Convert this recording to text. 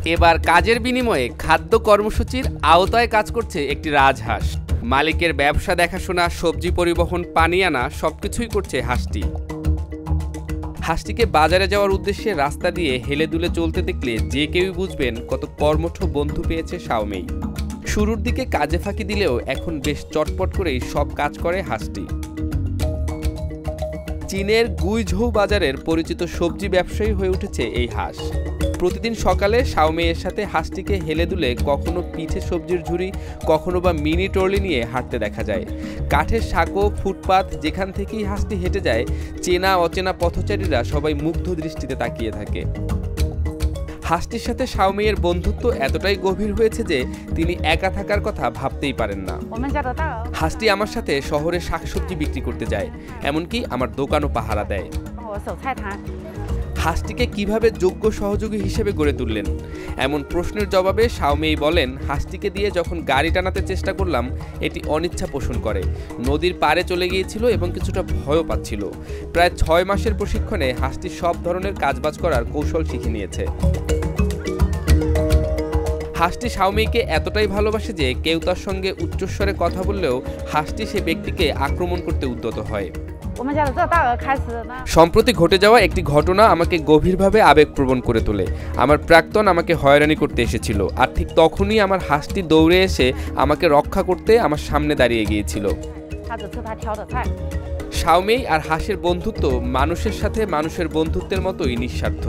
এবার কাজের বিনিময়ে খাদ্য কর্মসূচির আওতায় কাজ করছে একটি রাজহাঁস। মালিকের ব্যবসা দেখাশোনা, সবজি পরিবহন, পানি আনা সবকিছুই করছে হাঁসটি। হাঁসটিকে বাজারে যাওয়ার উদ্দেশ্যে রাস্তা দিয়ে হেলে দুলে চলতে দেখলে যে কেউই বুঝবেন কত কর্মঠ বন্ধু পেয়েছে শাওমেই। শুরুর দিকে কাজে ফাঁকি দিলেও এখন বেশ চটপট করেই সব কাজ করে হাঁসটি। চীনের গুইঝৌ বাজারের পরিচিত সবজি ব্যবসায়ী হয়ে উঠেছে এই হাঁস। প্রতিদিন সকালে শাওমেইয়ের সাথে হাঁসটিকে হেলে দুলে কখনো পিঠে সবজির ঝুড়ি, কখনো বা মিনি ট্রলি নিয়ে হাঁটতে দেখা যায়। কাঠের সাঁকো, ফুটপাত যেখান থেকেই হাঁসটি হেঁটে যায়, চেনা অচেনা পথচারীরা সবাই মুগ্ধ দৃষ্টিতে তাকিয়ে থাকে। হাঁসটির সাথে শাওমেইয়ের বন্ধুত্ব এতটাই গভীর হয়েছে যে তিনি একা থাকার কথা ভাবতেই পারেন না। হাঁসটি আমার সাথে শহরে শাকসবজি বিক্রি করতে যায়, এমনকি আমার দোকানও পাহারা দেয়। হাঁসটিকে কিভাবে যোগ্য সহযোগী হিসেবে গড়ে তুললেন, এমন প্রশ্নের জবাবে শাওমেই বলেন, হাঁসটিকে দিয়ে যখন গাড়ি টানাতে চেষ্টা করলাম এটি অনিচ্ছা পোষণ করে, নদীর পাড়ে চলে গিয়েছিল এবং কিছুটা ভয়ও পাচ্ছিল। প্রায় 6 মাসের প্রশিক্ষণে হাঁসটি সব ধরনের কাজবাজ করার কৌশল শিখে নিয়েছে। হাঁসটি শাওমেইকে এতটাই ভালোবাসে যে কেউ তার সঙ্গে উচ্চস্বরে কথা বললেও হাঁসটি সে ব্যক্তিকে আক্রমণ করতে উদ্যত হয়। সম্প্রতি ঘটে যাওয়া একটি ঘটনা আমাকে গভীরভাবে আবেগপ্রবণ করে তোলে। আমার প্রাক্তন আমাকে হয়রানি করতে এসেছিল, আর ঠিক তখনই আমার হাঁসটি দৌড়ে এসে আমাকে রক্ষা করতে আমার সামনে দাঁড়িয়ে গিয়েছিল। শাওমেই আর হাঁসের বন্ধুত্ব মানুষের সাথে মানুষের বন্ধুত্বের মতোই নিঃস্বার্থ।